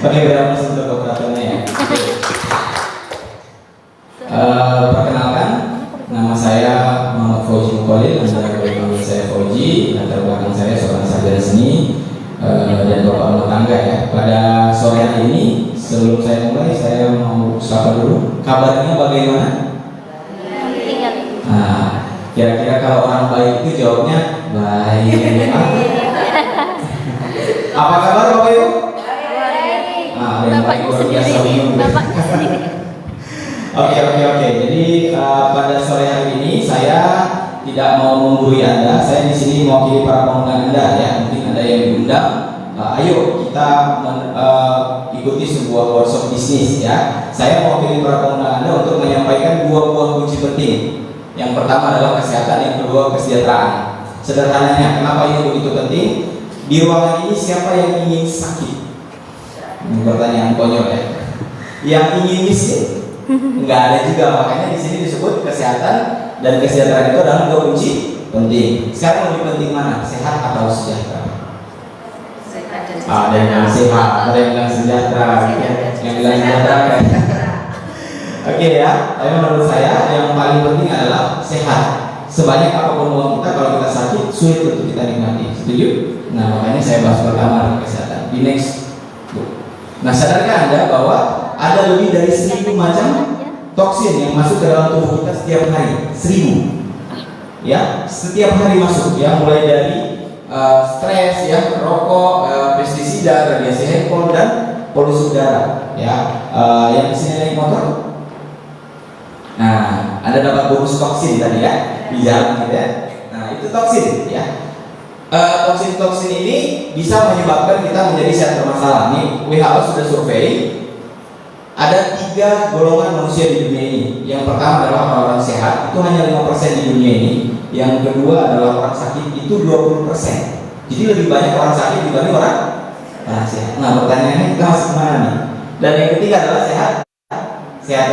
Oke, berapa untuk operatornya ya? Perkenalkan, nama saya Muhammad Fauzi Mukholil, Anda boleh panggil saya Fauzi. Latar belakang saya seorang sarjana seni dan bapak rumah tangga ya. Pada sore hari ini, sebelum saya mulai, saya mau sapa dulu. Kabarnya bagaimana? Nah, kira-kira kalau orang baik itu jawabnya baik. Apa kabar Bapak Ibu? Nah, yang baik luar biasa bingung. Oke. Jadi pada sore hari ini saya tidak mau menggurui Anda. Saya di sini mewakili para pengundang Anda ya. Mungkin ada yang diundang. Ayo kita ikuti sebuah workshop bisnis ya. Saya mewakili para pengundang Anda untuk menyampaikan dua buah kunci penting. Yang pertama adalah kesehatan, yang kedua kesejahteraan. Sederhananya, kenapa ini begitu penting? Di ruangan ini siapa yang ingin sakit? Ini pertanyaan konyol ya. Yang ingin miskin? Enggak ada juga. Makanya di sini disebut kesehatan dan kesejahteraan itu adalah dua kunci penting. Sekarang lebih penting mana? Sehat atau sejahtera? Ada yang sehat, ada yang bilang sejahtera, yang bilang sejahtera kan? Oke ya. Tapi menurut saya yang paling penting adalah sehat. Sebanyak apapun uang kita, kalau kita sakit sulit untuk kita nikmati. Setuju? Nah, makanya saya bahas pertama kesehatan. Di next. Nah, sadarkah Anda bahwa ada lebih dari 1000 macam toksin yang masuk ke dalam tubuh kita setiap hari? 1000. Ya, setiap hari masuk ya, mulai dari stres ya, rokok, pestisida, radiasi handphone dan polusi udara ya. Yang di sini naik motor. Nah, Anda dapat bonus toksin tadi ya di jalan gitu ya. Nah, itu toksin ya. Toksin-toksin ini bisa menyebabkan kita menjadi sehat bermasalah. Nih, WHO sudah survei ada 3 golongan manusia di dunia ini. Yang pertama adalah orang-orang sehat, itu hanya 5% di dunia ini. Yang kedua adalah orang sakit, itu 20%. Jadi lebih banyak orang sakit dibanding orang sehat. Nah, pertanyaannya kita masuk kemana nih? Dan yang ketiga adalah sehat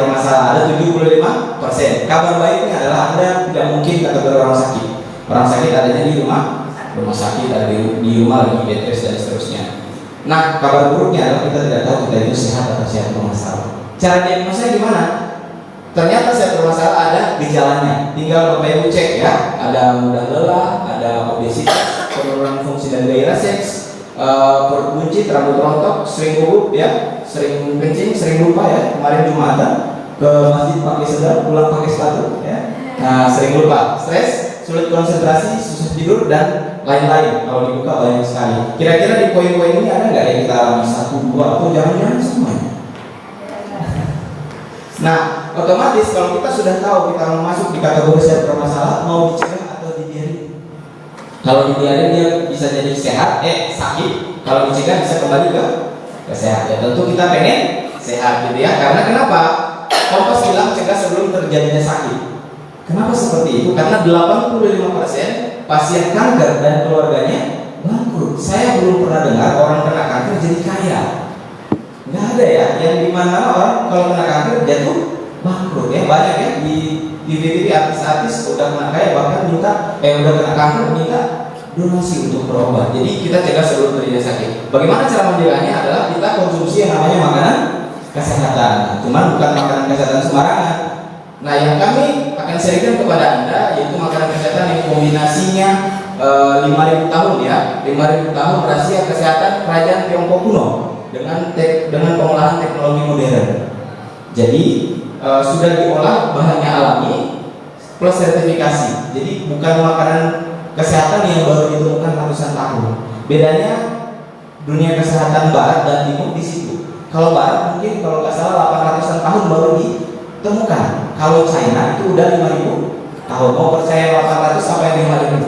bermasalah, ada 75%. Kabar baiknya adalah Anda tidak mungkin kategori orang sakit. Orang sakit adanya di rumah sakit, ada di rumah lagi bed rest dan seterusnya. Nah, kabar buruknya adalah kita tidak tahu kita itu sehat atau sehat bermasalah. Cara diagnosa gimana? Ternyata sehat bermasalah ada gejalanya. Tinggal Bapak Ibu cek ya. Ada mudah lelah, ada obesitas, penurunan fungsi dan gairah seks, perut buncit, rambut rontok, sering gugup ya, sering kencing, sering lupa ya. Kemarin Jumatan ke masjid pakai sendal, pulang pakai sepatu ya. Nah, sering lupa, stres, sulit konsentrasi, susah tidur dan lain-lain. Kalau dibuka banyak sekali. Kira-kira di poin-poin ini ada nggak yang kita alami? 1, 2 atau jangan-jangan semuanya? Nah, otomatis kalau kita sudah tahu kita mau masuk di kategori sehat bermasalah, mau dicegah atau dibiarin? Kalau dibiarin dia bisa jadi sehat, sakit. Kalau dicegah bisa kembali ke sehat. Ya tentu kita pengen sehat gitu ya. Karena kenapa? Kompas bilang cegah sebelum terjadinya sakit. Kenapa seperti itu? Karena 85% pasien kanker dan keluarganya bangkrut. Saya belum pernah dengar orang kena kanker jadi kaya. Nggak ada ya. Yang dimana orang kalau kena kanker jatuh bangkrut ya. Banyak ya di TV artis-artis udah kena kaya bahkan minta udah kena kanker minta donasi untuk berobat. Jadi kita cegah sebelum terjadi sakit. Bagaimana cara mencegahnya? Adalah kita konsumsi yang namanya makanan kesehatan. Cuman bukan makanan kesehatan sembarangan. Nah, yang kami akan sharingkan kepada Anda yaitu makanan kesehatan yang kombinasinya 5.000 tahun ya. 5.000 tahun rahasia kesehatan kerajaan Tiongkok kuno dengan pengolahan teknologi modern. Jadi sudah diolah bahannya alami plus sertifikasi. Jadi bukan makanan kesehatan yang baru ditemukan ratusan tahun. Bedanya dunia kesehatan barat dan timur di situ. Kalau barat mungkin kalau nggak salah 800-an tahun baru ditemukan. Kalau China itu udah 5.000 tahun. Mau percaya 800 sampai 5.000?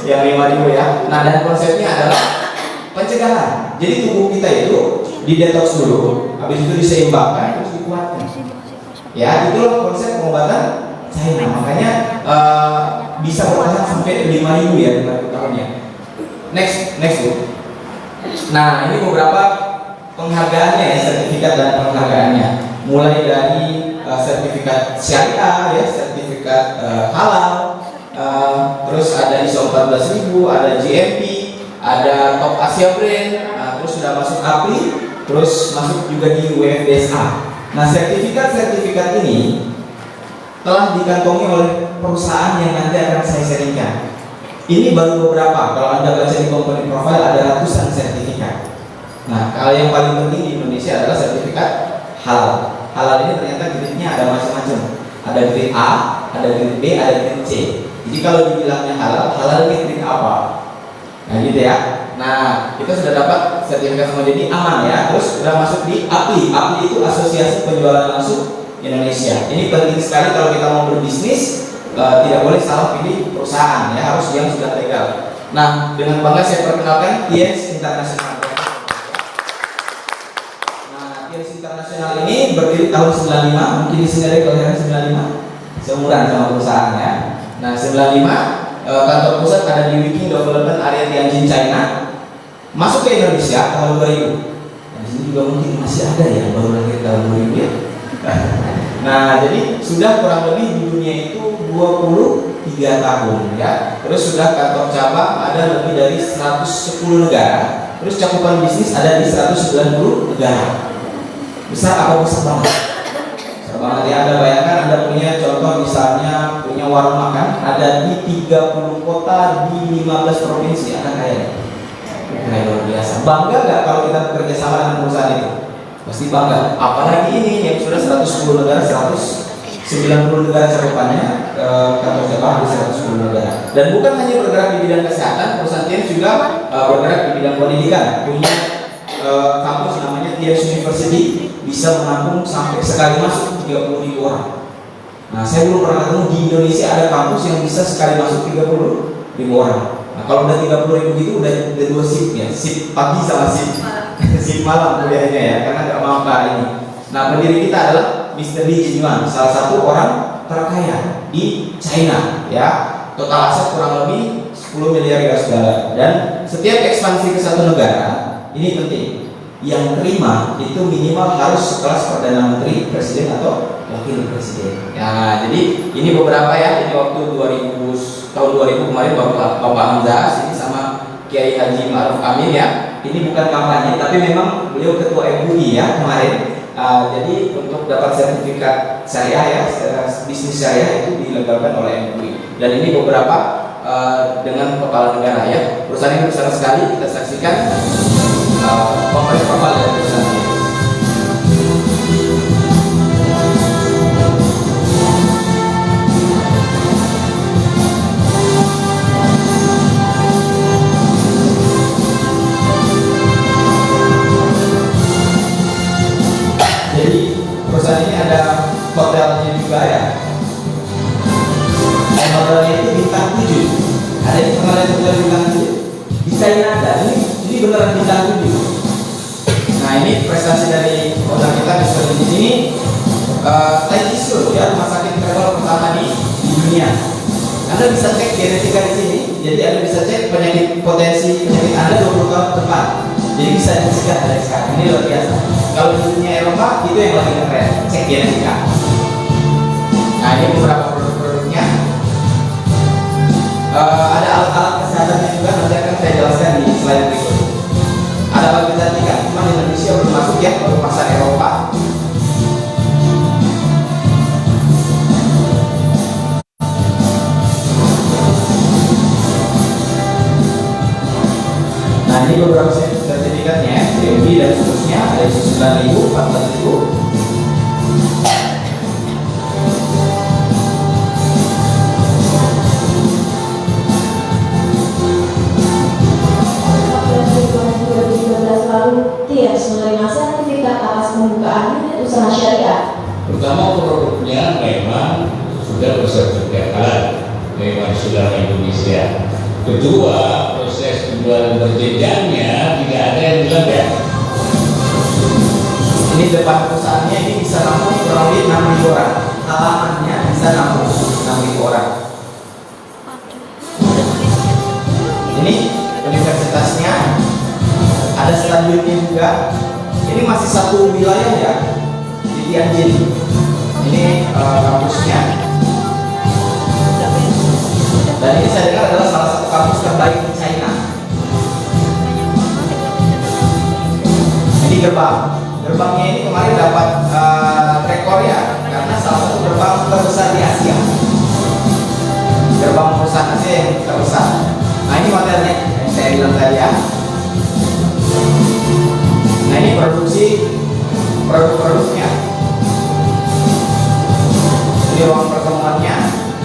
Yang 5.000 ya. Nah, dan konsepnya adalah pencegahan. Jadi tubuh kita itu di detox dulu, habis itu diseimbangkan, terus dikuatkan. Ya, itulah konsep pengobatan China. Makanya bisa bertahan sampai 5.000 ya, 5.000 tahunnya. Next Bu. Nah, ini beberapa penghargaannya ya, sertifikat dan penghargaannya. Mulai dari sertifikat syariah ya, sertifikat halal, terus ada ISO 14000, ada GMP, ada Top Asia Brand, terus sudah masuk API, terus masuk juga di WFDSA. Nah, sertifikat-sertifikat ini telah dikantongi oleh perusahaan yang nanti akan saya sharingkan. Ini baru beberapa. Kalau Anda baca di company profile ada ratusan sertifikat. Nah, kalau yang paling penting di Indonesia adalah sertifikat halal. Halal ini ternyata grade-nya ada macam-macam. Ada grade A, ada grade B, ada grade C. Jadi kalau dibilangnya halal, halal ini grade apa? Nah, gitu ya. Nah, kita sudah dapat sertifikat semua, jadi aman ya. Terus sudah masuk di API. API itu Asosiasi Penjualan Langsung Indonesia. Ini penting sekali kalau kita mau berbisnis. Tidak boleh salah pilih perusahaan ya, harus yang sudah legal. Nah, dengan bangga saya perkenalkan TIES International. Nah, TIES International ini berdiri tahun 95, mungkin di sini ada kelahiran 95, seumuran sama perusahaan ya. Nah, 95 kantor pusat ada di Wiking Development Area Tianjin, China. Masuk ke Indonesia tahun 2000. Nah, di sini juga mungkin masih ada ya baru lahir tahun 2000 ya. Nah, jadi sudah kurang lebih di dunia itu 23 tahun ya. Terus sudah kantor cabang ada lebih dari 110 negara. Terus cakupan bisnis ada di 190 negara. Besar apa besar banget? Besar banget ya. Anda bayangkan Anda punya contoh misalnya punya warung makan ada di 30 kota di 15 provinsi. Anda kaya. Kayak luar biasa. Bangga nggak kalau kita bekerja sama dengan perusahaan itu? Pasti bangga. Apalagi ini yang sudah 110 negara, 190 negara cakupannya, kantor cabang di 110 negara. Dan bukan hanya bergerak di bidang kesehatan, perusahaan TIES juga bergerak di bidang pendidikan. Punya kampus namanya TIES University, bisa menampung sampai sekali masuk 30.000 orang. Nah, saya belum pernah ketemu di Indonesia ada kampus yang bisa sekali masuk 30.000 orang. Nah, kalau udah 30.000 gitu udah dua shift ya, shift pagi sama shift malam kuliahnya ya, karena nggak mau ini. Nah, pendiri kita adalah Mr. Li Jinyuan, salah satu orang terkaya di China ya. Total aset kurang lebih 10 miliar US dollar. Dan setiap ekspansi ke satu negara ini penting. Yang terima itu minimal harus sekelas Perdana Menteri, Presiden atau Wakil Presiden. Ya, jadi ini beberapa ya. Ini waktu tahun 2000 kemarin Bapak Hamzah sini sama Kiai Haji Ma'ruf Amin ya. Ini bukan kampanye, tapi memang beliau ketua MUI ya kemarin. Jadi untuk dapat sertifikat syariah ya, bisnis syariah itu dilegalkan oleh MUI. Dan ini beberapa dengan kepala negara ya. Perusahaan ini besar sekali. Kita saksikan konkret profil dari perusahaan ini. Perusahaan ini ada hotelnya juga ya. Dan hotelnya itu bintang 7. Ada yang pernah lihat hotel bintang 7? Di China ada. Ini beneran bintang 7. Nah, ini prestasi dari hotel kita di sini. Taikisur ya, rumah sakit travel pertama di dunia. Anda bisa cek genetika di sini. Jadi Anda bisa cek potensi penyakit Anda 20 tahun ke depan. Jadi bisa dicegah dari sekarang. Ini luar biasa. Kalau di dunia Eropa itu yang lagi keren, cek genetika. Nah, ini beberapa produk-produknya. Ada alat-alat kesehatannya juga, nanti akan saya jelaskan di slide berikut. Ada alat kecantikan, cuma di Indonesia belum masuk ya, baru pasar Eropa. Nah, ini beberapa sertifikatnya, DOB dan seterusnya, ada ISO 9000, 14000. Lalu TIES menerima sertifikat atas pembukaan unit usaha syariah. Pertama, produknya memang sudah bersertifikat halal, memang sudah Indonesia. Kedua, proses penjualan berjenjangnya tidak ada yang dilanggar. Ini depan perusahaannya ini bisa nampung kurang lebih 6.000 orang. Halamannya bisa nampung 6.000 orang. Ini universitasnya, ada stadionnya juga. Ini masih satu wilayah ya, di Tianjin. Ini kampusnya. Dan ini saya dengar adalah salah satu kampus terbaik di China. gerbang. Gerbangnya ini kemarin dapat rekor ya, karena salah satu gerbang terbesar di Asia. Gerbang perusahaan Asia yang terbesar. Nah ini modelnya yang saya bilang tadi ya. Nah ini produksi produk-produknya. Ini ruang pertemuannya.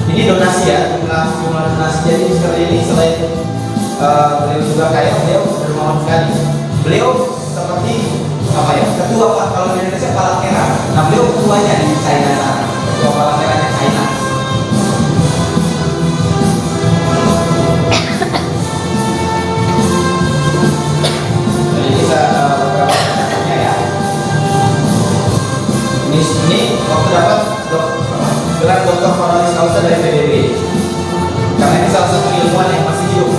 Ini donasi ya, jumlah donasi. Jadi seperti ini, selain beliau juga kaya, beliau dermawan sekali. Beliau seperti apa ya, ketua kalau di Indonesia Palang Merah. Nah beliau ketuanya di China sana, ketua Palang Merahnya China. Jadi bisa beberapa contohnya ya. Ini waktu dapat gelar doktor honoris causa dari PBB, karena ini salah satu ilmuwan yang masih hidup.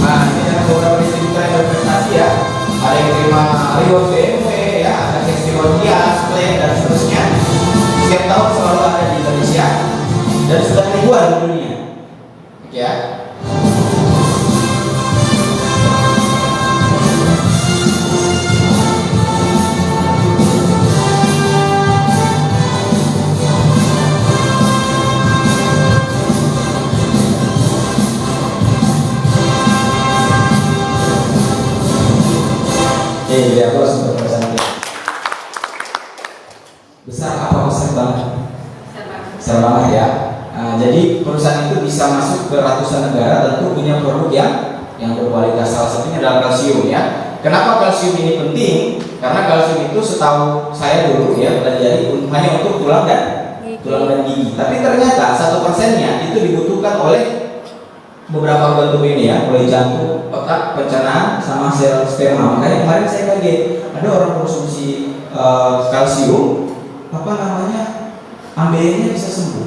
Nah ini ada beberapa distributor yang berprestasi ya, ada yang terima reward BMW ya, ada festival Dias, Play dan seterusnya. Setiap tahun selalu ada di Indonesia dan sudah ribuan di dunia. Oke ya. Ya, bos, untuk perusahaan besar apa besar banget? Besar banget ya. Nah, jadi perusahaan itu bisa masuk ke ratusan negara, tentu punya produk yang berkualitas. Salah satunya adalah kalsium ya. Kenapa kalsium ini penting? Karena kalsium itu setahu saya dulu ya pelajari hanya untuk tulang dan gigi. Tapi ternyata 1%-nya itu dibutuhkan oleh beberapa organ tubuh ini ya, mulai jantung, otak, pencernaan, sama sel sperma. Makanya kemarin saya kaget, ada orang konsumsi kalsium, ambeien-nya bisa sembuh.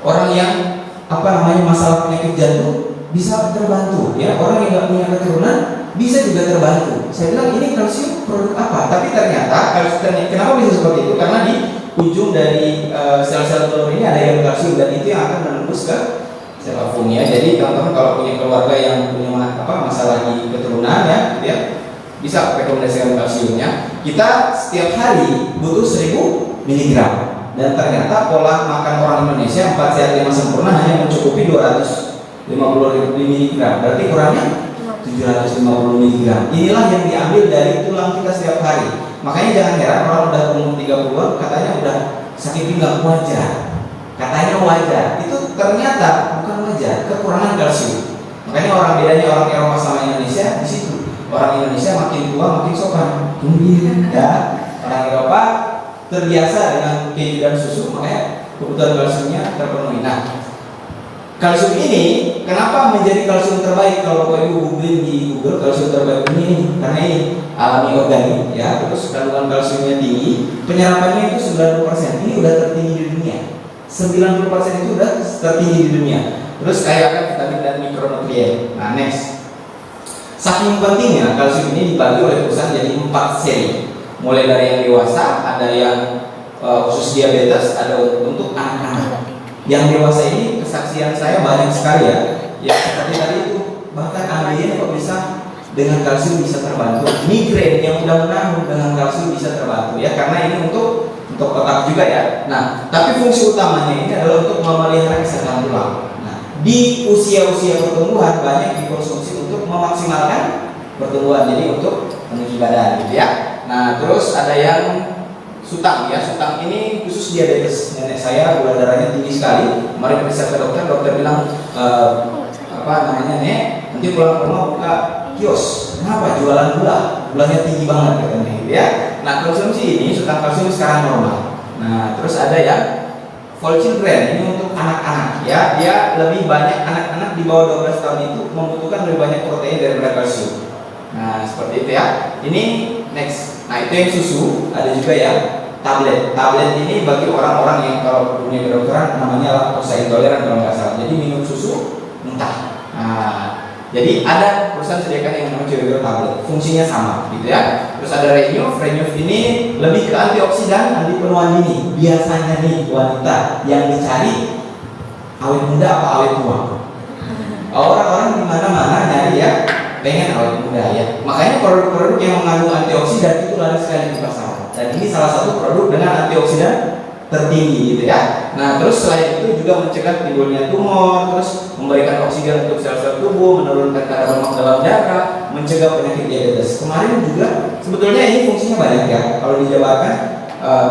Orang yang masalah penyakit jantung bisa terbantu, ya. Orang yang nggak punya keturunan bisa juga terbantu. Saya bilang ini kalsium produk apa? Tapi ternyata kenapa bisa seperti itu? Karena di ujung dari sel-sel telur ini ada yang kalsium dan itu yang akan menembus ke sel lambungnya. Jadi teman-teman kalau punya keluarga yang punya masalah di keturunan ya, bisa rekomendasikan kalsiumnya. Kita setiap hari butuh 1000 mg dan ternyata pola makan orang Indonesia 4 sehat 5 sempurna hanya mencukupi 250 mg. Berarti kurangnya 750 mg. Inilah yang diambil dari tulang kita setiap hari. Makanya jangan heran orang udah umur 30-an katanya udah sakit pinggang wajar. Katanya wajar, itu ternyata bukan wajar, kekurangan kalsium. Makanya bedanya orang Eropa sama Indonesia di situ. Orang Indonesia makin tua makin sopan, ya. Orang Eropa terbiasa dengan keju dan susu, makanya kebutuhan kalsiumnya terpenuhi. Nah, kalsium ini kenapa menjadi kalsium terbaik? Kalau Bapak Ibu googling di Google, kalsium terbaik ini karena ini alami organik, ya. Terus kandungan kalsiumnya tinggi, penyerapannya itu 90%. Ini udah tertinggi di dunia. 90% itu udah tertinggi di dunia. Terus kaya akan vitamin dan mikronutrien. Nah, next. Saking pentingnya kalsium ini dibagi oleh perusahaan jadi 4 seri. Mulai dari yang dewasa, ada yang khusus diabetes, ada untuk anak-anak. Yang dewasa ini kesaksian saya banyak sekali ya. Ya seperti tadi itu, bahkan ambeien kok bisa dengan kalsium bisa terbantu. Migrain yang udah menanggung dengan kalsium bisa terbantu ya, karena ini untuk otak juga ya. Nah, tapi fungsi utamanya ini adalah untuk memelihara kesehatan tulang. Nah, di usia-usia pertumbuhan banyak dikonsumsi untuk memaksimalkan pertumbuhan, jadi untuk meninggi badan gitu ya. Nah, terus ada yang sutang ya. Sutang ini khusus diabetes. Nenek saya gula darahnya tinggi sekali. Kemarin periksa ke dokter, dokter bilang Nek, nanti pulang ke rumah buka kios. Kenapa? Jualan gula. Gulanya tinggi banget katanya gitu ya. Nah, konsumsi ini sutang kalsium sekarang normal. Nah, terus ada yang for children, ini untuk anak-anak ya. Dia lebih banyak, anak-anak di bawah 12 tahun itu membutuhkan lebih banyak protein daripada kalsium. Nah, seperti itu ya. Ini next. Nah, itu yang susu, ada juga yang tablet. Tablet ini bagi orang-orang yang kalau punya kedokteran namanya laktosa intoleran kalau nggak salah. Jadi minum susu mentah. Nah, jadi ada perusahaan sediakan yang namanya Cewek tablet. Fungsinya sama gitu ya. Terus ada Renyuv. Renyuv ini lebih ke antioksidan, anti penuaan dini. Biasanya nih wanita yang dicari awet muda apa awet tua. Orang-orang di mana-mana nyari ya pengen awet muda ya. Makanya produk-produk yang mengandung antioksidan itu laris sekali di pasaran. Dan ini salah satu produk dengan antioksidan tertinggi gitu ya. Nah terus selain itu juga mencegah timbulnya tumor, terus memberikan oksigen untuk sel-sel tubuh, menurunkan kadar lemak dalam darah, mencegah penyakit diabetes. Kemarin juga sebetulnya ini fungsinya banyak ya. Kalau dijabarkan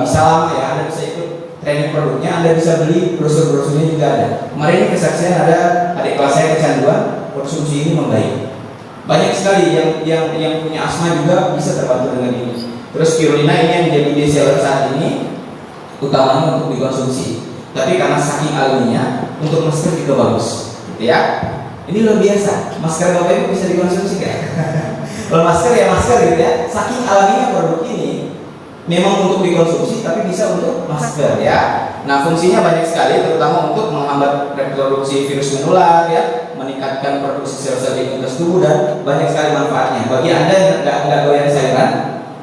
bisa lama ya, Anda bisa ikut training produknya, Anda bisa beli brosur-brosurnya juga ada. Kemarin ini kesaksian ada adik kelas saya kecanduan, konsumsi ini membaik. Banyak sekali yang punya asma juga bisa terbantu dengan ini. Terus spirulina ini yang menjadi best seller saat ini utamanya untuk dikonsumsi. Tapi karena saking alaminya, untuk masker juga bagus, gitu ya. Ini luar biasa. Masker Bapak Ibu bisa dikonsumsi kan? Kalau masker ya masker gitu ya. Saking alaminya produk ini memang untuk dikonsumsi, tapi bisa untuk masker ya. Nah fungsinya banyak sekali, terutama untuk menghambat reproduksi virus menular ya, meningkatkan produksi sel-sel imunitas tubuh dan banyak sekali manfaatnya. Bagi Anda yang nggak doyan sayuran,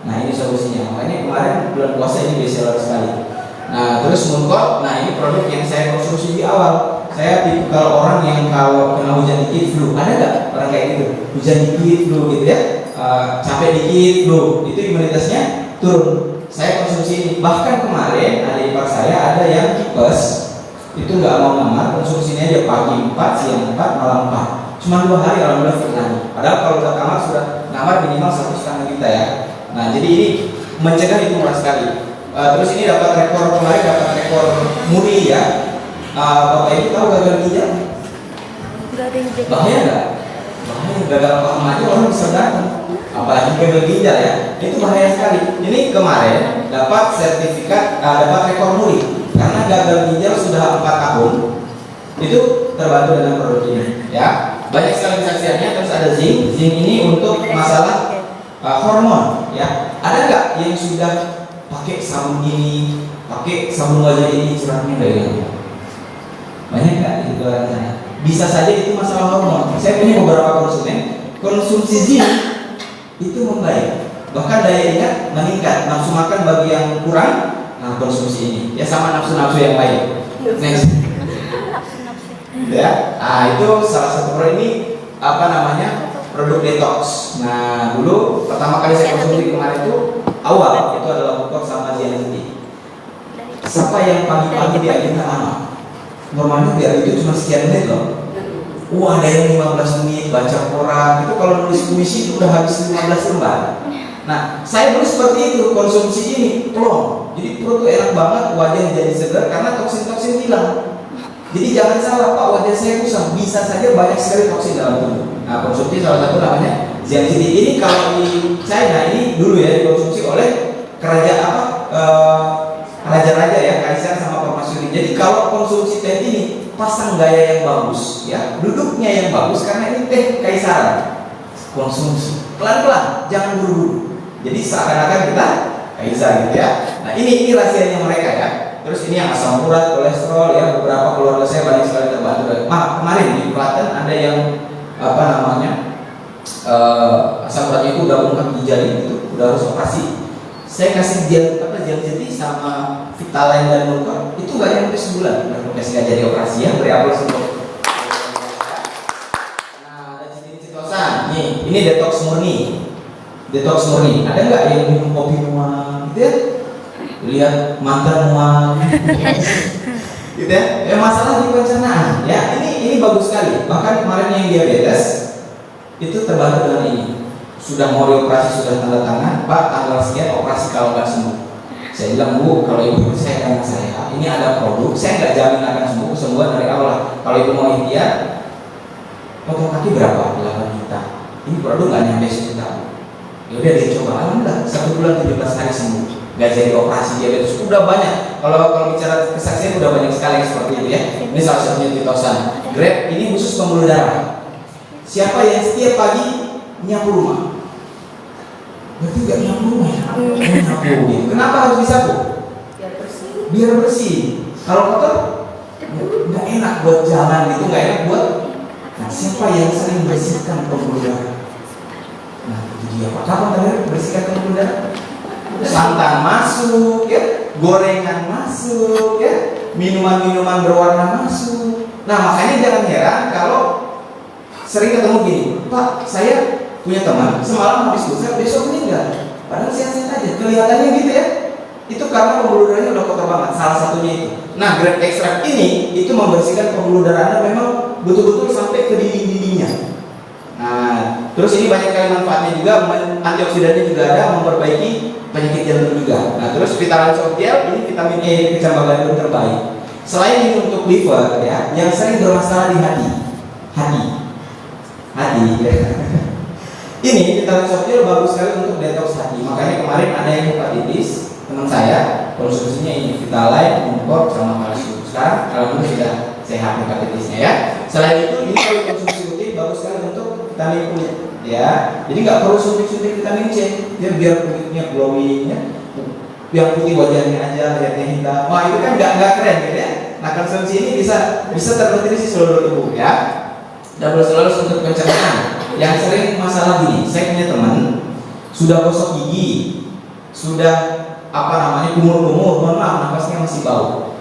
nah ini solusinya. Makanya kemarin bulan puasa ini best seller sekali. Nah terus Muncul, nah ini produk yang saya konsumsi di awal. Saya tipikal orang yang kalau kena hujan dikit flu, ada nggak orang kayak gitu? Hujan dikit flu gitu ya, capek dikit flu, itu imunitasnya turun. Saya konsumsi ini. Bahkan kemarin adik ipar saya ada yang tipes, itu nggak mau ngamar, konsumsinya aja pagi 4, siang 4, malam 4. Cuma 2 hari alhamdulillah fit lagi. Padahal kalau udah kamar sudah ngamar minimal 1,5 juta ya. Nah jadi ini mencegah itu murah sekali. Terus ini dapat rekor kemarin, dapat rekor muri ya. Bapak Ibu tahu gagal ginjal? Bahaya nggak? Bahaya, gagal paham aja orang bisa datang. Apalagi gagal ginjal ya, itu bahaya sekali. Ini kemarin dapat sertifikat, dapat rekor muri karena gagal ginjal sudah 4 tahun. Itu terbantu dengan produk ini ya. Banyak sekali kesaksiannya. Terus ada zinc ini untuk masalah hormon ya. Ada nggak yang sudah pakai sabun ini, pakai sabun wajah ini curahnya dari banyak nggak di luar sana? Bisa saja itu masalah hormon. Saya punya beberapa konsumen, konsumsi zinc itu membaik, bahkan daya ingat meningkat, nafsu makan bagi yang kurang, nah konsumsi ini ya sama nafsu-nafsu yang lain. Next. Ya, itu salah satu produk ini apa namanya, produk detox. Nah dulu pertama kali saya konsumsi kemarin itu awal itu adalah butok sama zianidi. Siapa yang pagi-pagi dia agenda lama? Normalnya biar itu cuma sekian menit loh. Ada yang 15 menit baca koran itu, kalau nulis puisi itu udah habis 15 lembar. Nah saya dulu seperti itu, konsumsi ini plong. Jadi perut tuh enak banget, wajah jadi segar karena toksin-toksin hilang. Jadi jangan salah Pak, wajah saya kusam, bisa saja banyak sekali toksin dalam tubuh. Nah konsumsi salah satu namanya zianidi. Ini kalau di China ini dulu ya dikonsumsi oleh kerajaan raja-raja ya, kaisar sama permasyuri. Jadi kalau konsumsi teh ini pasang gaya yang bagus ya, duduknya yang bagus karena ini teh kaisaran. Konsumsi pelan-pelan, jangan buru-buru. Jadi seakan-akan kita kaisar gitu ya. Nah ini rahasianya mereka ya. Terus ini yang asam urat, kolesterol ya, beberapa keluarga saya banyak sekali terbantu. Kemarin di Klaten ada yang apa namanya asam uratnya itu udah bengkak di jari itu, udah harus operasi. Saya kasih dia jadi sama Vitalain dan Muncul itu nggak nyampe sebulan, udah kasih nggak jadi operasi ya, beri aplaus untuk. Nah ada citosan, nih ini detox murni. Detox murni, ada nggak yang minum kopi mual gitu ya? Lihat mantan mual gitu ya, masalah di pencernaan ya, ini bagus sekali. Bahkan kemarin yang diabetes itu terbantu dengan ini. Sudah mau dioperasi, sudah tanda tangan, Pak tanggal sekian operasi kalau nggak sembuh. Saya bilang, Bu, kalau ibu percaya dengan saya, ini ada produk, saya nggak jamin akan sembuh, kesembuhan dari Allah. Kalau ibu mau ikhtiar, potong kaki berapa? 8 juta. Ini produk nggak nyampe 1 juta. Ya udah dia coba, alhamdulillah 1 bulan 17 hari sembuh. Nggak jadi operasi diabetes, udah banyak. Kalau bicara kesaksian udah banyak sekali yang seperti itu ya. Ini salah satunya titosan. Grab ini khusus pembuluh darah. Siapa yang setiap pagi nyapu rumah? Berarti nggak nyapu rumah ya? Nyapu. Kenapa harus disapu? Biar bersih. Kalau kotor nggak enak buat jalan gitu, nggak enak buat. Nah, siapa yang sering bersihkan pembuluh darah? Nah itu dia Pak. Kapan terakhir bersihkan pembuluh darah? Santan masuk ya, gorengan masuk ya, minuman-minuman berwarna masuk. Nah makanya jangan heran kalau sering ketemu gini, Pak, saya punya teman semalam habis dosa besok meninggal, padahal sehat-sehat aja, kelihatannya gitu ya. Itu karena pembuluh darahnya udah kotor banget, salah satunya itu. Nah, grade ekstrak ini itu membersihkan pembuluh darah Anda memang betul-betul sampai ke dinding-dindingnya. Nah, terus ini banyak kali manfaatnya juga, antioksidannya juga ada, memperbaiki penyakit jantung juga. Nah, terus vitamin Sotiel ini vitamin E kecambah gandum terbaik. Selain ini untuk liver ya, yang sering bermasalah di hati ya. Ini vitamin Sotiel bagus sekali untuk detox hati. Makanya kemarin ada yang hepatitis, teman saya konsumsinya ini Vitalite, Mumpok, sama kalsium. Sekarang kalau sudah sehat hepatitisnya ya. Selain itu ini kalau konsumsi rutin bagus sekali untuk vitamin kulit ya. Jadi nggak perlu suntik-suntik vitamin C, dia biar kulitnya glowing ya. Yang putih wajahnya aja, lihatnya hitam. Wah, itu kan nggak keren gitu ya. Nah, konsumsi ini bisa ternutrisi seluruh tubuh ya. Double selalu untuk pencernaan. Yang sering masalah gini, saya punya teman sudah gosok gigi, sudah kumur-kumur, mohon maaf nafasnya masih bau.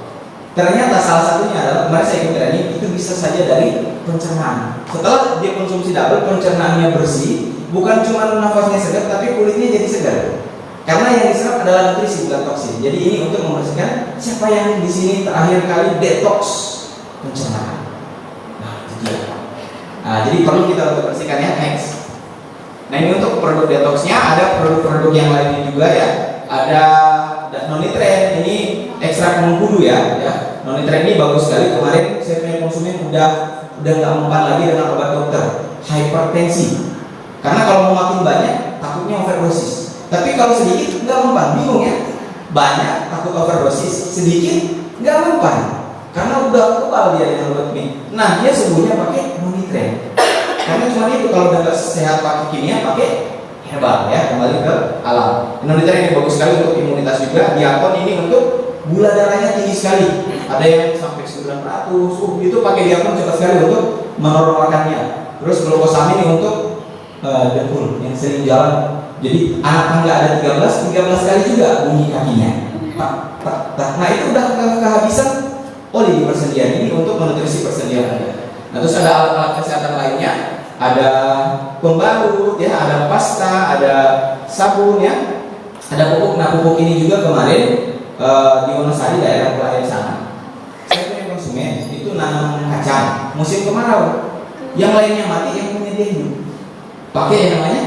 Ternyata salah satunya adalah kemarin saya ikut training, itu bisa saja dari pencernaan. Setelah dia konsumsi double, pencernaannya bersih, bukan cuma nafasnya segar, tapi kulitnya jadi segar. Karena yang diserap adalah nutrisi bukan toksin. Jadi ini untuk membersihkan. Siapa yang di sini terakhir kali detox pencernaan? Nah, itu dia. Nah, jadi perlu kita untuk bersihkan ya. Next. Nah, ini untuk produk detoxnya, ada produk-produk yang lainnya juga ya. Ada nonitren, ini ekstrak mengkudu ya. Nonitren ini bagus sekali. Kemarin saya punya konsumen udah nggak mempan lagi dengan obat dokter, hipertensi. Karena kalau mau makin banyak, takutnya overdosis. Tapi kalau sedikit nggak mempan, bingung ya. Banyak takut overdosis, sedikit nggak mempan. Karena udah kebal dia dengan obat ini. Nah, dia sembuhnya pakai nonitren. Karena cuma itu, kalau udah nggak sehat pakai kimia, pakai herbal ya, kembali ke alam. Nonitren ini bagus sekali untuk imunitas juga. Diakon ini untuk gula darahnya tinggi sekali. Ada yang sampai 900, itu pakai diakon cepat sekali untuk menormalkannya. Terus glukosamin ini untuk dengkul yang sering jalan. Jadi anak tangga ada 13 kali juga bunyi kakinya. Nah, itu udah kehabisan oli di persendian ini untuk menutrisi persendian Anda. Nah, terus ada alat-alat kesehatan lainnya. Ada pembalut ya, ada pasta, ada sabun ya, ada pupuk. Nah, pupuk ini juga kemarin di Wonosari daerah Pelayan sana, saya punya konsumen itu nanam kacang musim kemarau, yang lainnya mati, yang punya dengue pakai yang namanya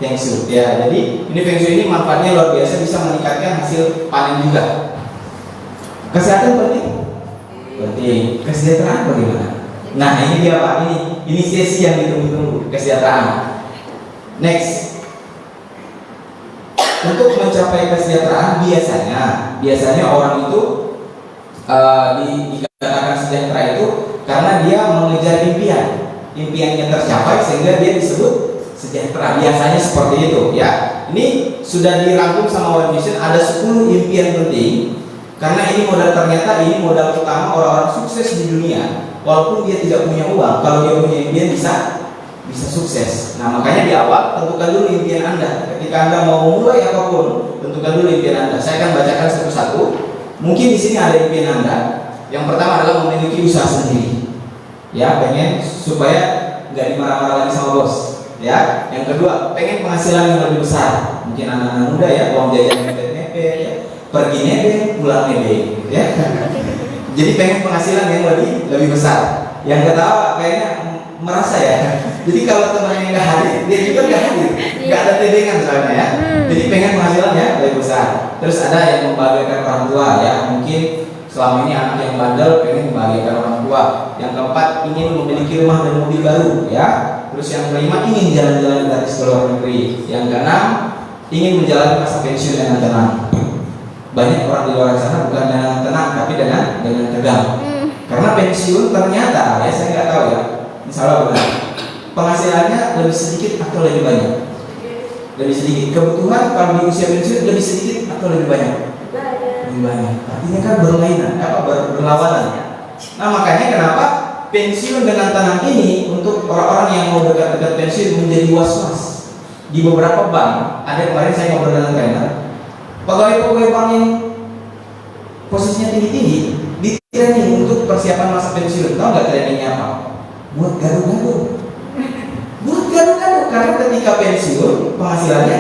Feng Shui ya. Jadi ini Feng Shui ini manfaatnya luar biasa, bisa meningkatkan hasil panen juga. Kesehatan penting, kesejahteraan bagaimana? Nah, ini dia Pak, ini sesi yang ditunggu-tunggu, kesejahteraan. Next, untuk mencapai kesejahteraan biasanya orang itu dikatakan sejahtera itu karena dia mengejar impiannya tercapai sehingga dia disebut sejahtera. Biasanya seperti itu ya. Ini sudah dirangkum sama World Vision, ada 10 impian penting. Karena ini ternyata ini modal utama orang-orang sukses di dunia. Walaupun dia tidak punya uang, kalau dia punya impian bisa sukses. Nah, makanya di awal tentukan dulu impian Anda. Ketika Anda mau mulai apapun, tentukan dulu impian Anda. Saya akan bacakan satu-satu. Mungkin di sini ada impian Anda. Yang pertama adalah memiliki usaha sendiri. Ya, pengen supaya nggak dimarah-marah lagi sama bos. Ya, yang kedua pengen penghasilan yang lebih besar. Mungkin anak-anak muda ya, uang jajan mepet-mepet, ya. Pergi nebeng, pulang nebeng, ya. Jadi pengen penghasilan yang lebih besar. Yang ketawa kayaknya merasa ya. Jadi kalau temannya nggak hadir, dia juga nggak hadir, nggak ada tebengan soalnya ya. Jadi pengen penghasilan ya lebih besar. Terus ada yang membahagiakan orang tua ya. Mungkin selama ini anak yang bandel pengen membahagiakan orang tua. Yang keempat ingin memiliki rumah dan mobil baru ya. Terus yang kelima ingin jalan-jalan gratis ke luar negeri. Yang keenam ingin menjalani masa pensiun dengan tenang. Banyak orang di luar sana bukan dengan tenang tapi dengan tegang. Karena pensiun ternyata ya, saya nggak tahu ya, misalnya benar penghasilannya lebih sedikit atau lebih banyak. Lebih sedikit. Kebutuhan kalau di usia pensiun lebih sedikit atau lebih banyak? Lebih banyak. Artinya kan berlawanan. Nah, makanya kenapa pensiun dengan tenang ini untuk orang-orang yang mau dekat-dekat pensiun menjadi was-was. Di beberapa bank, ada kemarin saya ngobrol dengan trainer, pegawai bank yang posisinya tinggi-tinggi di training untuk persiapan masa pensiun. Tahu nggak trainingnya apa? Buat gado-gado. ketika pensiun penghasilannya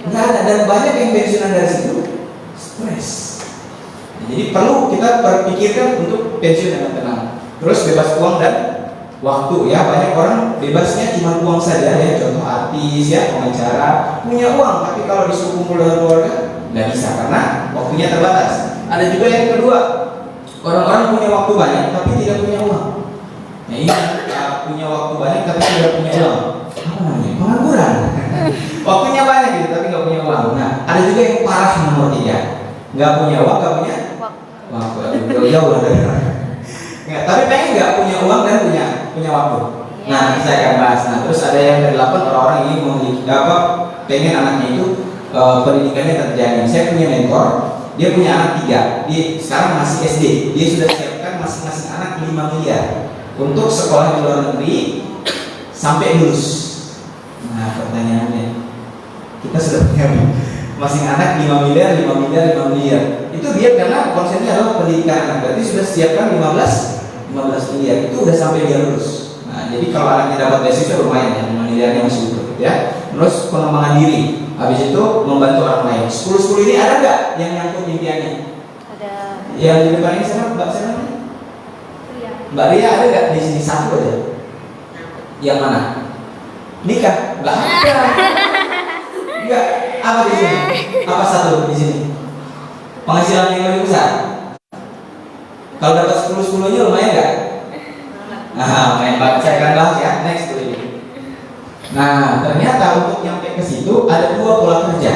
nggak ada, dan banyak yang pensiunan dari situ stres. Jadi perlu kita berpikirkan untuk pensiun yang tenang. Terus bebas uang dan waktu ya, banyak orang bebasnya cuma uang saja ya, contoh artis ya, pengacara punya uang, tapi kalau disuruh kumpul dengan keluarga nggak bisa karena waktunya terbatas. Ada juga yang kedua, orang-orang punya waktu banyak tapi tidak punya uang. Nah ini punya waktu banyak tapi tidak punya uang, apa namanya, pengangguran. Waktunya banyak gitu tapi nggak punya uang. Nah ada juga yang parah nomor 3, nggak punya uang, nggak punya waktu, jauh lah dari nggak, tapi pengen nggak punya uang dan punya waktu. Nah saya akan bahas. Nah terus ada yang ke-8, orang-orang ini memiliki pengen anaknya itu pendidikannya terjamin. Saya punya mentor, dia punya anak 3, dia sekarang masih SD, dia sudah siapkan masing-masing anak 5 miliar untuk sekolah di luar negeri sampai lulus. Nah pertanyaannya, kita sudah punya masing anak 5 miliar, 5 miliar, 5 miliar. Itu dia karena konsepnya adalah pendidikan anak, berarti sudah siapkan 15 miliar, itu udah sampai dia lulus. Nah jadi kalau anaknya dapat beasiswa lumayan ya, 5 miliarnya masih utuh ya. Terus pengembangan diri, habis itu membantu orang lain. 10 ini ada nggak yang nyangkut impiannya? Ada. Yang di depan ini sama Mbak siapa? Mbak Ria ada nggak di sini? Satu aja. Yang mana? Nikah? Nggak ada. Enggak. Apa di sini? Apa satu di sini? Penghasilan yang lebih besar. Kalau dapat 10-10-nya lumayan nggak? Nah, main banget. Saya akan bahas ya. Next dulu ini. Nah, ternyata untuk nyampe ke situ ada 2 pola kerja.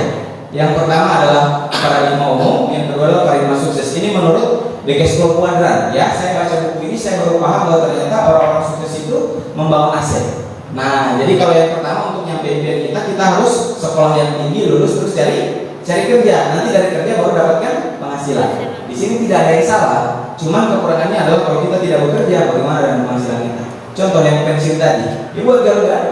Yang pertama adalah paradigma umum, yang kedua adalah paradigma sukses. Ini menurut The Cashflow Quadrant. Ya, saya baca buku ini, saya baru paham bahwa ternyata orang-orang sukses itu membangun aset. Nah, jadi kalau yang pertama untuk nyampe impian kita harus sekolah yang tinggi, lulus, terus cari kerja. Nanti dari kerja baru dapatkan penghasilan. Di sini tidak ada yang salah. Cuman kekurangannya adalah kalau kita tidak bekerja, bagaimana dengan penghasilan kita? Contoh yang pensiun tadi, ibu gado-gado,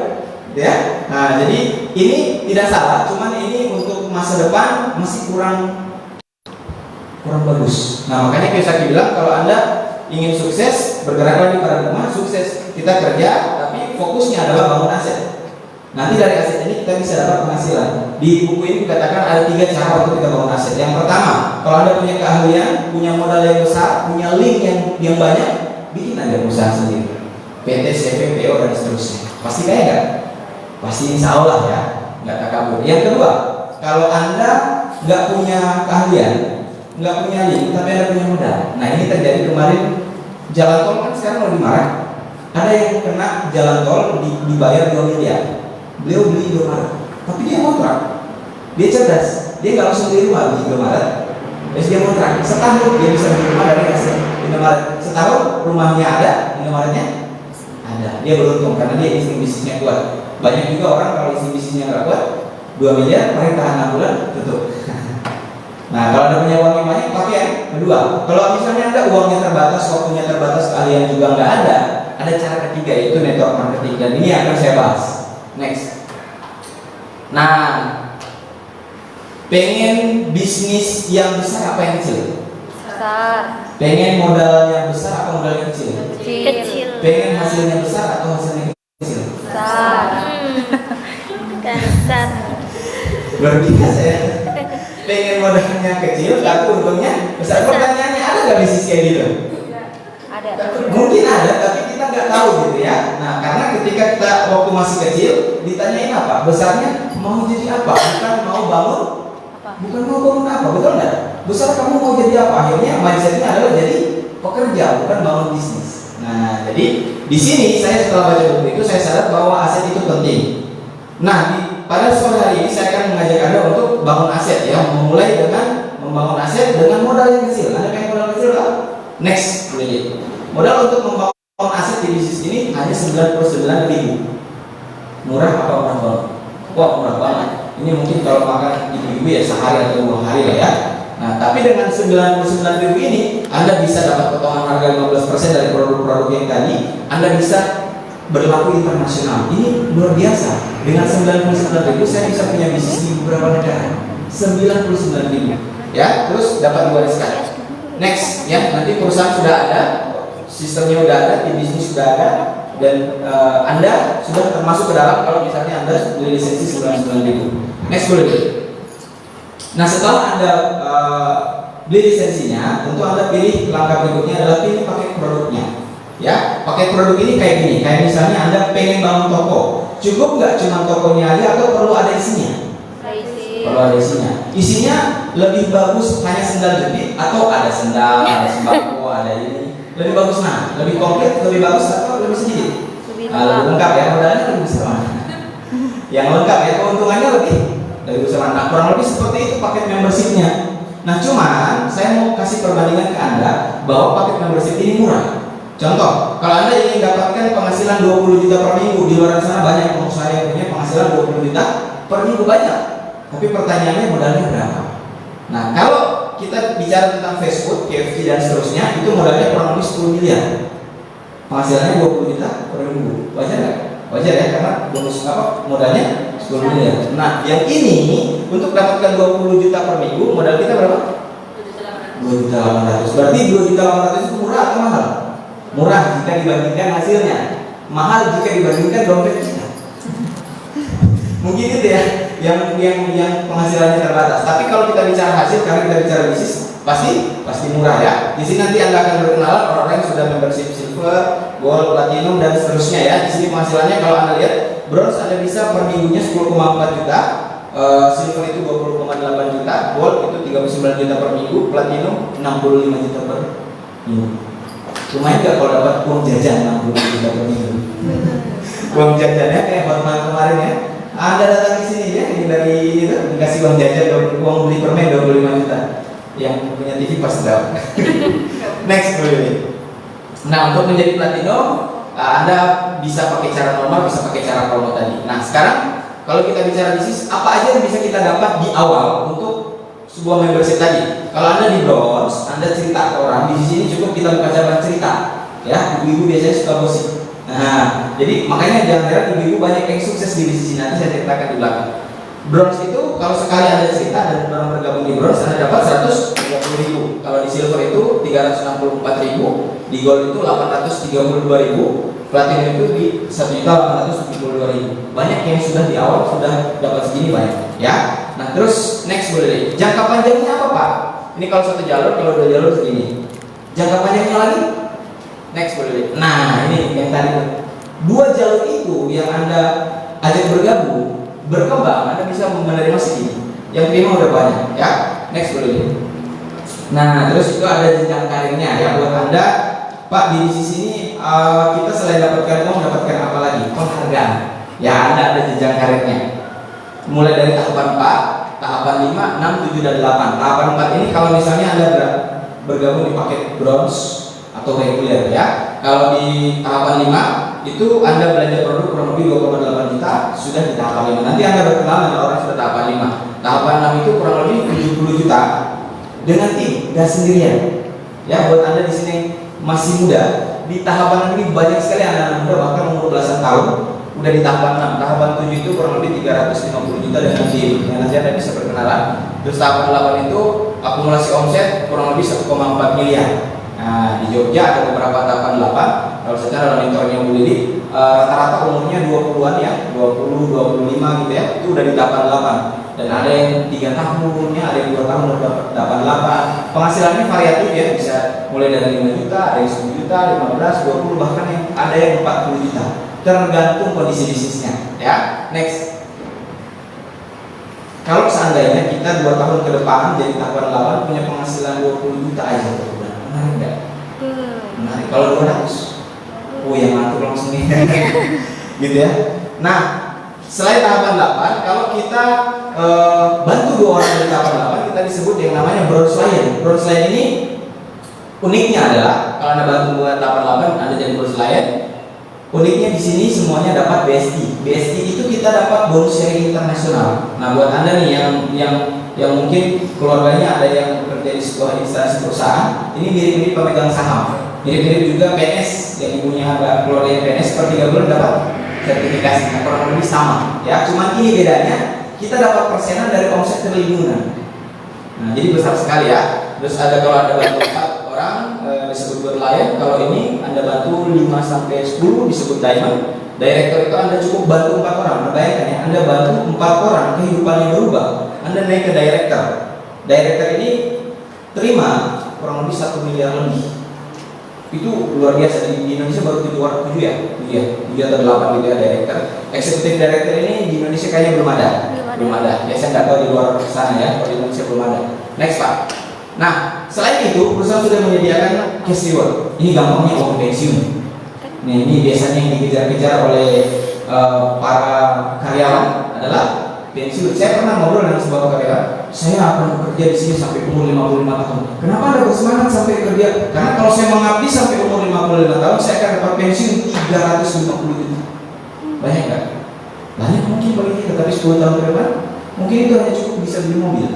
ya. Nah, jadi ini tidak salah. Cuman ini untuk masa depan masih kurang bagus. Nah, makanya Kiyosaki bilang kalau Anda ingin sukses, bergeraklah di paradigma sukses. Kita kerja, tapi fokusnya adalah bangun aset. Nanti dari aset ini kita bisa dapat penghasilan. Di buku ini dikatakan ada 3 cara untuk kita bangun aset. Yang pertama, kalau Anda punya keahlian, punya modal yang besar, punya link yang banyak, bikin aja usaha sendiri. PT, CV, PO dan seterusnya. Pasti kaya nggak? Pasti insya Allah ya, nggak takabur. Yang kedua, kalau Anda nggak punya keahlian, nggak punya link, tapi Anda punya modal. Nah ini terjadi kemarin, jalan tol kan sekarang lebih marah. Ada yang kena jalan tol dibayar 2 miliar. Beliau beli Indomaret, tapi dia kontrak. Dia cerdas, dia nggak langsung beli rumah di Indomaret. Terus dia kontrak, setahun dia bisa beli rumah dari hasil Indomaret. Setahun rumahnya ada, Indomaretnya ada. Dia beruntung karena dia insting bisnisnya kuat. Banyak juga orang kalau insting bisnisnya nggak kuat, 2 miliar, mereka tahan 6 bulan, tutup. Nah kalau Anda punya uang yang banyak, pakai yang kedua. Kalau misalnya Anda uangnya terbatas, waktunya terbatas, kalian juga nggak ada cara ketiga, yaitu network marketing. Dan ini akan saya bahas. Next. Nah, pengen bisnis yang besar apa yang kecil? Besar. Pengen modal yang besar apa modal yang kecil? Kecil. Pengen hasilnya besar atau hasilnya kecil? Besar. Besar. Luar biasa ya. Pengen modalnya kecil tapi untungnya besar. Pertanyaannya, ada nggak bisnis kayak gitu? Ada. Mungkin ada, tapi kita nggak tahu gitu ya. Nah, karena ketika kita waktu masih kecil ditanyain apa? Besarnya mau jadi apa? Bukan mau bangun apa? Betul nggak? Besar kamu mau jadi apa? Akhirnya mindsetnya adalah jadi pekerja, bukan bangun bisnis. Nah, jadi di sini saya setelah baca buku itu saya sadar bahwa aset itu penting. Nah, pada sore hari ini saya akan mengajak Anda untuk bangun aset ya, memulai dengan membangun aset dengan modal yang kecil. Anda pengen modal kecil kan? Next, modal untuk membangun aset di bisnis ini hanya 99.000. Murah apa murah banget? Wah, murah banget. Ini mungkin kalau makan ibu-ibu ya sehari atau 2 hari lah ya. Nah, tapi dengan 99.000 ini Anda bisa dapat potongan harga 15% dari produk-produk yang tadi. Anda bisa berlaku internasional. Ini luar biasa. Dengan 99.000 saya bisa punya bisnis di beberapa negara. 99.000. Ya, terus dapat diwariskan. Next, ya, nanti perusahaan sudah ada, sistemnya sudah ada, di bisnis sudah ada. dan Anda sudah termasuk ke dalam kalau misalnya Anda beli lisensi 99.000. Next boleh. Nah setelah Anda beli lisensinya, tentu Anda pilih langkah berikutnya adalah pilih paket produknya. Ya, paket produk ini kayak gini, kayak misalnya Anda pengen bangun toko, cukup nggak cuma tokonya aja atau perlu ada isinya? Perlu ada isinya. Isinya lebih bagus hanya sendal jepit atau ada sendal, ada sembako, ada ini. Lebih bagus mana? Lebih komplit, lebih bagus atau lebih sedikit? Lebih lengkap ya, modalnya lebih besar mana? Yang lengkap ya, keuntungannya lebih besar mana? Nah, kurang lebih seperti itu paket membershipnya. Nah cuman saya mau kasih perbandingan ke Anda bahwa paket membership ini murah. Contoh, kalau Anda ingin dapatkan penghasilan 20 juta per minggu, di luar sana banyak pengusaha yang punya penghasilan 20 juta per minggu banyak. Tapi pertanyaannya modalnya berapa? Nah kalau kita bicara tentang fast food, KFC dan seterusnya, itu modalnya kurang lebih 10 miliar. Penghasilannya 20 juta per minggu. Wajar nggak? Wajar ya, karena bonus modalnya 10 miliar. Nah yang ini untuk dapatkan 20 juta per minggu, modal kita berapa? 2.800.000. Berarti 2.800.000 itu murah atau mahal? Murah jika dibandingkan hasilnya, mahal jika dibandingkan dompet kita. Mungkin itu ya yang penghasilannya terbatas. Tapi kalau kita bicara hasil, karena kita bicara bisnis, pasti murah ya. Di sini nanti Anda akan berkenalan orang-orang yang sudah membership silver, gold, platinum dan seterusnya ya. Di sini penghasilannya kalau Anda lihat, bronze Anda bisa per minggunya 10,4 juta, silver itu 20,8 juta, gold itu 39 juta per minggu, platinum 65 juta per minggu. Lumayan gak kalau dapat uang jajan 65 juta per minggu? Uang jajannya kayak hormat kemarin ya. Anda datang di sini ya, ini dari itu dikasih uang jajan, uang beli permen 25 juta. Yang punya TV pasti dapat. Next boleh. Nah untuk menjadi platinum, Anda bisa pakai cara normal, bisa pakai cara promo tadi. Nah sekarang kalau kita bicara bisnis, apa aja yang bisa kita dapat di awal untuk sebuah membership tadi? Kalau Anda di bronze, Anda cerita ke orang, di sini cukup kita buka cabang cerita. Ya, ibu-ibu biasanya suka gosip. Nah, jadi makanya jangan heran ibu-ibu banyak yang sukses di bisnis ini. Nanti saya ceritakan di belakang. Bronze itu kalau sekali Anda cerita dan orang bergabung di bronze, Anda dapat 130.000. Kalau di silver itu 364.000, di gold itu 832.000, platinum itu di 1.872.000. Banyak yang sudah di awal sudah dapat segini banyak, ya. Nah terus next boleh deh. Jangka panjangnya apa Pak? Ini kalau satu jalur, kalau dua jalur segini. Jangka panjangnya lagi? Next boleh deh. Nah ini yang tadi dua jalur itu yang Anda ajak bergabung, berkembang, Anda bisa menerima segini. Yang terima udah banyak, ya. Next boleh deh. Nah terus itu ada jenjang karirnya ya buat Anda. Pak di sini kita selain dapatkan uang, dapatkan apa lagi? Penghargaan. Ya Anda ada jenjang karirnya. Mulai dari tahapan 4, tahapan 5, 6, 7, dan 8. Tahapan 4 ini kalau misalnya Anda bergabung di paket bronze atau reguler ya. Kalau di tahapan 5 itu Anda belanja produk kurang lebih 2,8 juta sudah di tahapan 5. Nanti Anda berkenalan dengan orang sudah tahapan 5. Tahapan 6 itu kurang lebih 70 juta dengan tim, gak sendirian. Ya buat Anda di sini masih muda, di tahapan ini banyak sekali anak-anak muda bahkan umur belasan tahun udah di tahapan 6. Tahapan 7 itu kurang lebih 350 juta dengan tim. Yang nanti Anda bisa berkenalan. Terus tahapan 8 itu akumulasi omset kurang lebih 1,4 miliar. Nah, di Jogja ada beberapa tahapan 8. Kalau secara dalam mentornya Bu Lili, rata-rata umurnya 20-an ya, 20, 25 gitu ya. Itu udah di tahapan 8. Dan ada yang 3 tahunnya, ada yang 2 tahun udah tahapan 8. Penghasilannya variatif ya, bisa mulai dari 5 juta, ada yang 10 juta, 15, 20, bahkan yang ada yang 40 juta. Tergantung kondisi bisnisnya ya. Next, kalau seandainya kita 2 tahun ke depan jadi tahapan 8 punya penghasilan 20 juta aja per bulan, menarik nggak? Menarik. Kalau 200, oh yang ngantuk langsung nih gitu ya. Nah selain tahapan 8, kalau kita bantu 2 orang dari tahapan 8, kita disebut yang namanya bronze lion. Bronze lion ini uniknya adalah kalau Anda bantu 2 tahapan 8, Anda jadi bronze lion. Uniknya di sini semuanya dapat BSI. BSI itu kita dapat bonus sharing internasional. Nah, buat Anda nih yang mungkin keluarganya ada yang bekerja di sebuah instansi perusahaan, ini mirip-mirip pemegang saham. Mirip-mirip juga PNS yang ibunya ada keluarga PNS per 3 bulan dapat sertifikasi. Nah, kurang lebih sama. Ya, cuman ini bedanya kita dapat persenan dari omset triliunan. Nah, jadi besar sekali ya. Terus ada kalau ada bantu 4 orang disebut good lion. Kalau ini Anda bantu 5 sampai 10 disebut diamond. Director itu Anda cukup bantu 4 orang. Nah, bayangkan ya, Anda bantu 4 orang kehidupannya berubah. Anda naik ke director. Director ini terima kurang lebih 1 miliar lebih. Itu luar biasa. Di Indonesia baru 7 ya, 7 atau 8 gitu ya director. Eksekutif director ini di Indonesia kayaknya belum ada. Biasanya nggak tahu di luar sana ya, kalau di Indonesia belum ada. Next Pak. Nah, selain itu perusahaan sudah menyediakan cash reward. Ini gampangnya uang pensiun. Nah, ini biasanya yang dikejar-kejar oleh para karyawan adalah pensiun. Saya pernah ngobrol dengan sebuah karyawan, saya akan bekerja di sini sampai umur 55 tahun. Kenapa Anda bersemangat sampai kerja? Karena kalau saya mengabdi sampai umur 55 tahun, saya akan dapat pensiun 350 juta. Banyak nggak? Banyak mungkin bagi kita, tapi 10 tahun ke depan mungkin itu hanya cukup bisa beli mobil,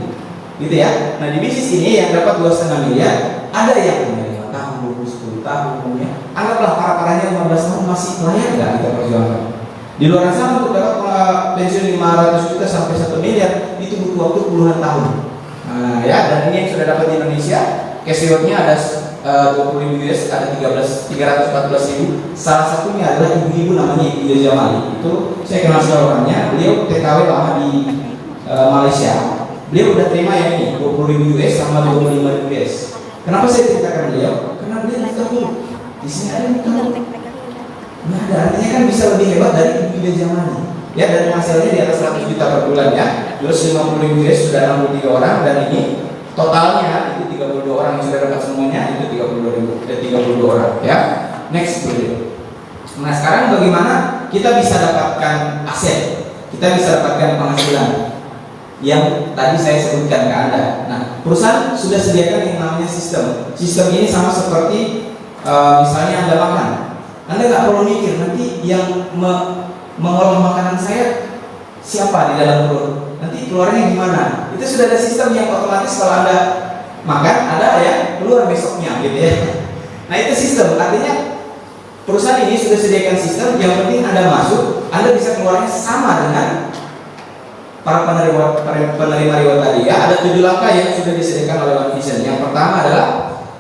gitu ya. Nah, di bisnis ini yang dapat 2,5 miliar, ada yang punya 5 tahun, 10 tahun, punya. Anggaplah para-paranya 15 tahun masih layak nggak kita perjuangkan. Di luar sana untuk dapat pensiun 500 juta sampai 1 miliar itu butuh waktu puluhan tahun. Nah, ya, dan ini yang sudah dapat di Indonesia, cash reward-nya ada 20.000 US, ada 314.000. Salah satunya adalah ibu-ibu namanya Ibu Yoja Mali. Itu saya kenal sekali orangnya. Beliau TKW lama di Malaysia. Beliau udah terima yang ini 20.000 US sama 25.000 US. Kenapa saya ceritakan beliau? Karena beliau nikah dulu. Di sini ada nikah. Nah, artinya kan bisa lebih hebat dari Ibu Yoja Mali. Ya, dan hasilnya di atas 100 juta per bulan ya. Terus 50.000 US sudah 63 orang, dan ini totalnya itu 32 orang yang sudah dapat semuanya, itu 32 orang ya. Next dulu. Nah, sekarang bagaimana kita bisa dapatkan aset, kita bisa dapatkan penghasilan yang tadi saya sebutkan ke Anda. Nah, perusahaan sudah sediakan yang namanya sistem. Sistem ini sama seperti misalnya Anda makan, Anda nggak perlu mikir nanti yang mengolah makanan saya siapa di dalam perut, nanti keluarnya gimana. Itu sudah ada sistem yang otomatis kalau Anda makan ada ya keluar besoknya gitu ya. Nah, itu sistem, artinya perusahaan ini sudah sediakan sistem. Yang penting Anda masuk, Anda bisa keluarnya sama dengan para penerima reward tadi ya. Ada 7 langkah yang sudah disediakan oleh One Vision. Yang pertama adalah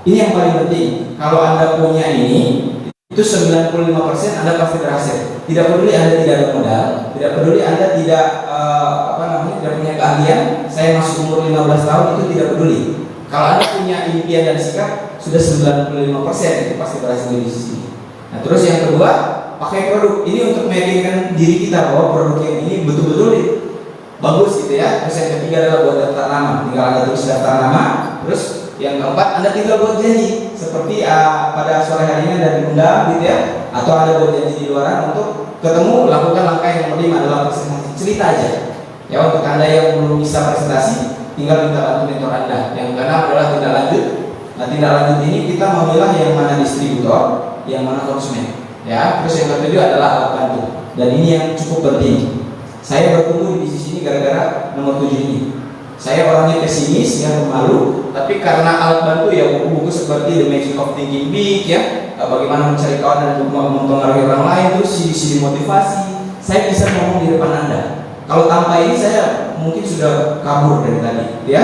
ini yang paling penting. Kalau Anda punya ini, itu 95% Anda pasti berhasil. Tidak peduli Anda tidak ada modal, tidak peduli Anda tidak tidak punya keahlian. Saya masuk umur 15 tahun itu tidak peduli. Kalau Anda punya impian dan sikap, sudah 95% itu pasti berhasil di sini. Nah, terus yang kedua, pakai produk ini untuk meyakinkan diri kita bahwa produk yang ini betul-betul bagus gitu ya. Terus yang ketiga adalah buat daftar nama. Tinggal Anda terus daftar nama. Terus yang keempat, Anda tinggal buat janji seperti pada sore hari ini Anda diundang gitu ya, atau Anda buat janji di luaran untuk ketemu, lakukan langkah yang kelima adalah presentasi. Cerita aja ya. Untuk Anda yang belum bisa presentasi, tinggal minta bantu mentor Anda. Yang keenam adalah tindak lanjut. Nah, tindak lanjut ini kita memilah yang mana distributor, yang mana konsumen ya. Terus yang ketujuh adalah alat bantu, dan ini yang cukup penting. Saya bertumbuh di bisnis ini gara-gara nomor 7 ini. Saya orangnya pesimis, yang pemalu, tapi karena alat bantu ya, buku-buku seperti The Magic of Thinking Big ya, bagaimana mencari kawan dan mempengaruhi orang lain, terus CD motivasi, saya bisa ngomong di depan Anda. Kalau tanpa ini saya mungkin sudah kabur dari tadi ya.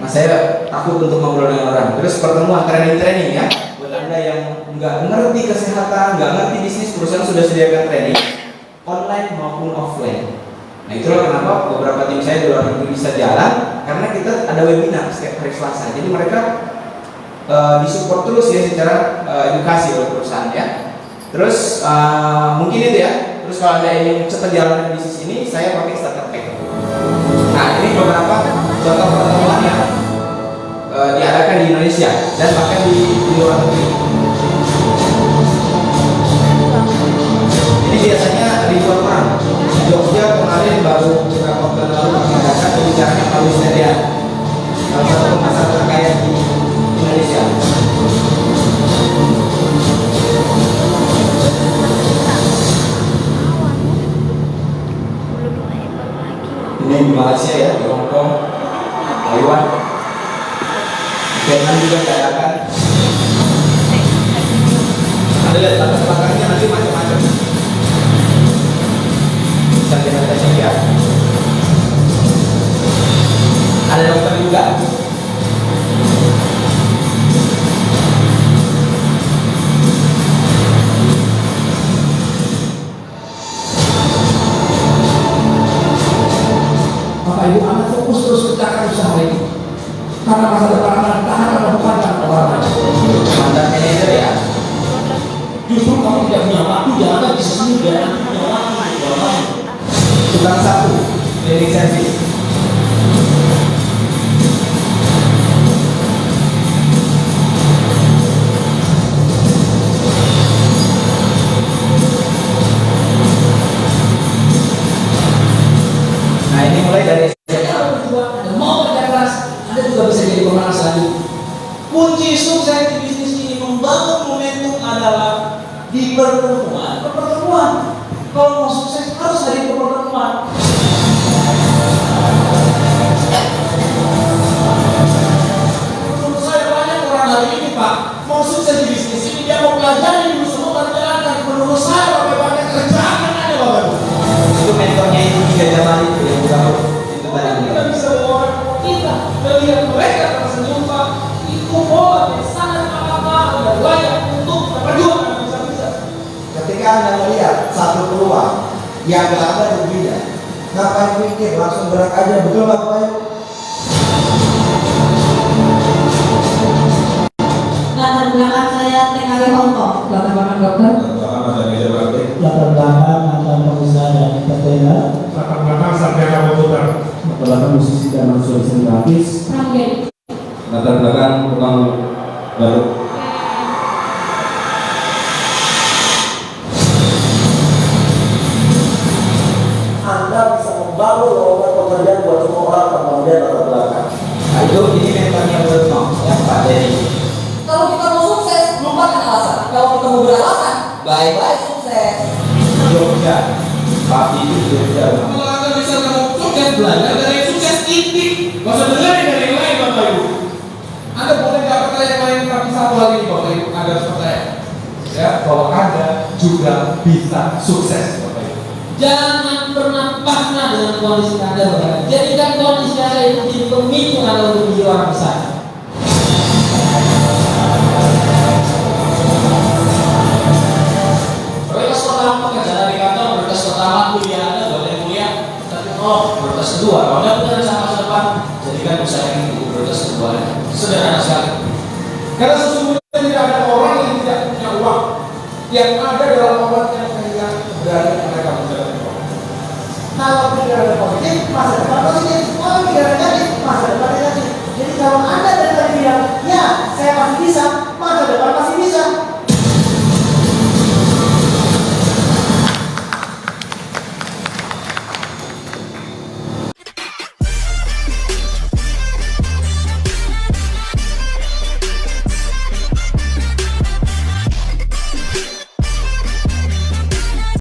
Nah, saya takut untuk ngobrol dengan orang. Terus pertemuan training ya, buat Anda yang nggak ngerti kesehatan, nggak ngerti bisnis, perusahaan sudah sediakan training online maupun offline. Nah, itulah kenapa beberapa tim saya di luar negeri bisa jalan, karena kita ada webinar setiap hari Selasa. Jadi mereka disupport terus ya secara edukasi oleh perusahaan ya. Terus mungkin itu ya. Terus kalau Anda ingin cepat jalan bisnis ini, saya pakai starter pack. Nah, ini beberapa contoh pertemuan yang diadakan di Indonesia dan bahkan di luar negeri. Ini biasanya ribuan orang. Jogja kemarin baru beberapa bulan lalu mengadakan pembicaraan Pak Luis Nedian, salah satu pasar terkaya di Indonesia. Ini di Malaysia ya, di Hong Kong, Taiwan, Vietnam juga diadakan. Ada lihat latar belakangnya nanti macam-macam. Bisa kita cek ya. Ada dokter juga. Bapak Ibu, Anda fokus terus kerjakan usaha ini. Karena masa depan Anda akan bukan orang lain. Mantan manajer ya. Justru kamu tidak punya waktu, jangan bisa sendiri, jangan punya waktu. Tukang sapu, cleaning service. Nah ini mulai dari Kalau berdua Anda mau kerja keras, Anda juga bisa jadi pemenang selanjutnya. Kunci sukses di bisnis ini membangun momentum adalah di pertemuan. Kalau mau sukses harus hadir ke pertemuan. Menurut saya banyak orang hari ini Pak mau sukses di bisnis ini dia mau pelajari dulu semua baru jalankan. Menurut saya Bapak banyak kerjaan yang ada Bapak. itu mentornya itu 3 zaman itu yang udah itu tadi. Kita bisa bawa orang tua kita melihat mereka tersenyum Pak. Itu bola yang sangat amat dan layak untuk berjuang dan bisa-bisa. Ketika Anda melihat satu peluang yang gak ada ruginya, ngapain pikir, langsung gerak aja, betul nggak Bapak Ibu? Latar belakang saya TKW Hongkong. Latar belakang dokter, Latar belakang mantan pengusaha dan entertainer, latar belakang sarjana komputer, latar belakang musisi dan solusi grafis, Pramugari. latar belakang tukang baru. Anda bisa membangun lowongan pekerjaan buat semua orang tanpa melihat latar belakang. Nah itu ini mentornya Bruno ya Pak Dedi. Kalau kita mau sukses, lupakan alasan. Kalau kita mau beralasan, bye-bye sukses. Jogja, Pak itu Jogja. Kalau Anda bisa kamu sukses belajar dari sukses inti, nggak usah belajar dari yang lain Bapak Ibu. Anda boleh nggak percaya yang lain, tapi satu hal ini Bapak Ibu Anda harus percaya, ya bahwa Anda juga bisa sukses Bapak Ibu. Jangan pernah pasrah dengan kondisi Anda, Bapak. Jadikan kondisi Anda itu menjadi pemicu Anda untuk menjadi orang besar. Prioritas pertama pekerjaan di kantor, prioritas pertama kuliah Anda, boleh kuliah, tapi prioritas kedua, kalau Anda punya rencana masa depan, jadikan usaha ini untuk prioritas kedua. Sederhana sekali. Karena sesungguhnya tidak ada orang yang tidak punya uang, yang ada dalam orang yang kehilangan keberanian mereka menjalankan uang. Kalau tidak ada politik, masa depan pasti